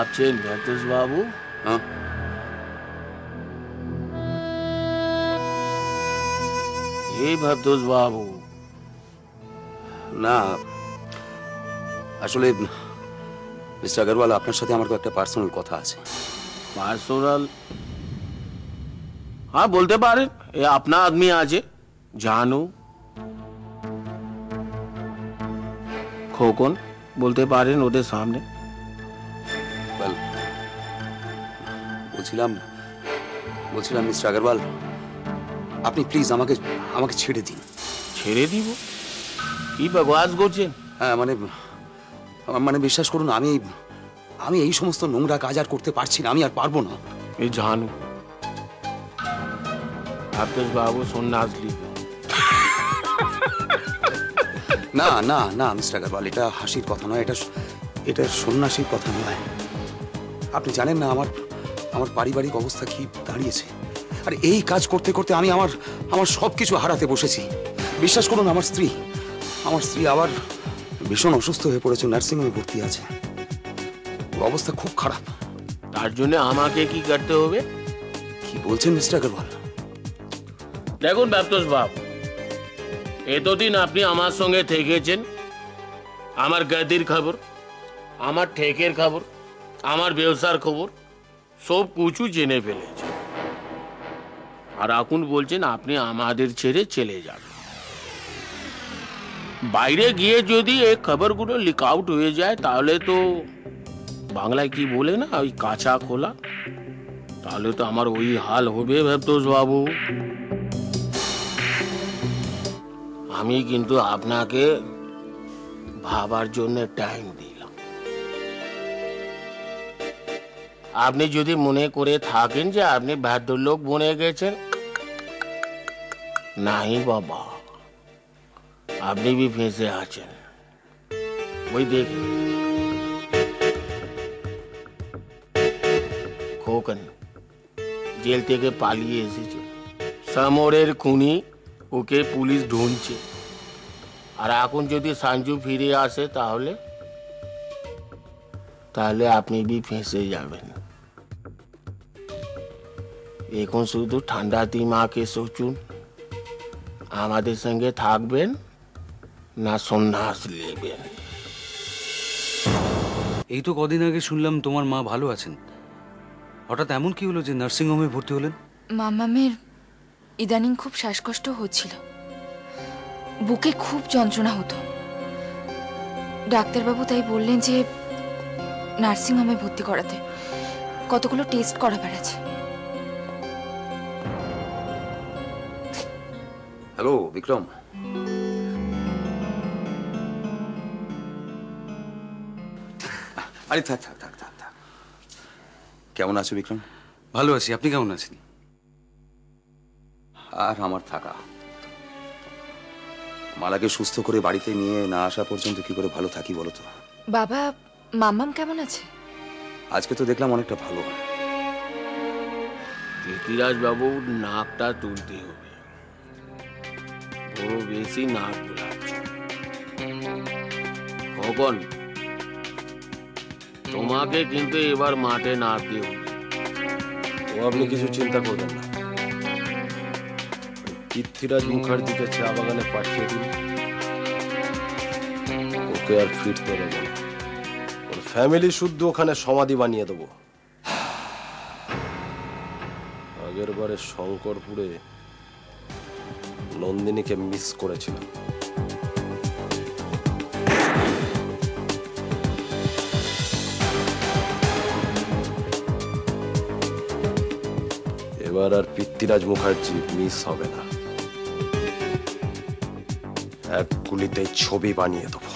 ভাবছেন ভ্রাতুষ বাবু? হ্যাঁ, এই ভ্রাতুষ বাবু, না আসলে মিস্টার আগরওয়াল, আপনার সাথে আমার একটা পার্সোনাল কথা আছে। পার্সোনাল? हाँ बोलते पारे, ये अपना आदमी आज जानू खोकन बोलते पारे ওদের সামনে। Well, বলছিলাম মিস্টার আগরওয়াল, আপনি প্লিজ আমাকে ছেড়ে দিন। ছেড়ে দিব? কি বকবাস করছেন? হ্যাঁ, মানে বিশ্বাস করুন, আমি এই সমস্ত নোংরা কাজ আর করতে পারছি না, আমি আর পারবো না। এই জানু ভ্রাতুষ বাবু সন্ন্যাস লিবে। না না না মিস্টার আগরওয়াল, এটা হাসির কথা নয়, এটা সন্ন্যাসীর কথা নয়। আপনি জানেন না আমার পারিবারিক অবস্থা কি দাঁড়িয়েছে, আর এই কাজ করতে করতে আমি আমার সবকিছু হারাতে বসেছি। বিশ্বাস করুন, আমার স্ত্রী আবার ভীষণ অসুস্থ হয়ে পড়েছে, নার্সিংহোমে ভর্তি আছে, ওর অবস্থা খুব খারাপ। তার জন্য আমাকে কি করতে হবে? কি বলছেন মিস্টার আগরওয়াল? দেখুন ভ্রাতুষ বাবু, এতদিন আপনি আমার সঙ্গে থেকেছেন, আমার গাদির খবর, আমার ঠেকের খবর, আমার ব্যবসার খবর সব কিছু জেনে ফেলেছেন, আর এখন বলছেন আপনি আমাদের ছেড়ে চলে যাবেন। বাইরে গিয়ে যদি এই খবরগুলো লিক আউট হয়ে যায় তাহলে তো বাংলায় কি বলে না, ওই কাঁচা খোলা, তাহলে তো আমার ওই হাল হবে ভ্রাতুষ বাবু। আমি কিন্তু আপনাকে ভাবার জন্য টাইম দিলাম। আপনি যদি মনে করে থাকেন যে আপনি ভদ্রলোক বনে গেছেন, নাই বাবা, আপনি भी ফেঁসে আছেন। ওই দেখুন খোকন জেল থেকে পালিয়ে এসেছে, সমরের খুনি ওকে পুলিশ ঢুঁড়ছে, আর এখন যদি সঞ্জু ফিরে আসে তাহলে আপনি भी ফেঁসে যাবেন। এখন শুধু ঠান্ডা দিমাগে সোচুন, আমাদের সঙ্গে থাকবেন না সন্ন্যাস নেবেন। এই তো কদিন আগে শুনলাম তোমার মা ভালো আছেন, হঠাৎ এমন কি হলো যে নার্সিং হোমে ভর্তি হলেন? মামামের ইদানিং খুব শ্বাসকষ্ট হচ্ছিল, বুকে খুব যন্ত্রণা হতো, ডাক্তারবাবু তাই বললেন যে নার্সিং হোমে ভর্তি করাতে, কতগুলো টেস্ট করাবার আছে। হ্যালো বিক্রম, আরে থাক। কেমন আছো বিক্রম? ভালো আছি, আপনি কেমন আছেন? আর আমার থাকা, মালাকে সুস্থ করে বাড়িতে নিয়ে না আসা পর্যন্ত কি করে ভালো থাকি বলো তো? বাবা, মাম্মাম কেমন আছে? আজকে তো দেখলাম অনেকটা ভালো। পৃথ্বীরাজ বাবুর নাকটা তুলতে হবে, বড় বেশি নাক বোলাচ্ছে। খোকন, তোমাকে কিন্তু এবার মাঠে নামতে হবে। ও আপনি কিছু চিন্তা করবেন না, পৃথ্বীরাজ মুখার্জিকে চা বাগানে পাঠিয়ে দিন, ওকে আর ফিরতে দেবো না, ওর ফ্যামিলি শুদ্ধ ওখানে সমাধি বানিয়ে দেবো। আগের বারে শঙ্করপুরে নন্দিনীকে মিস করেছিলাম, এবার আর পৃথ্বীরাজ মুখার্জি মিস হবে না, এক গুলিতে ছবি বানিয়ে দেবো।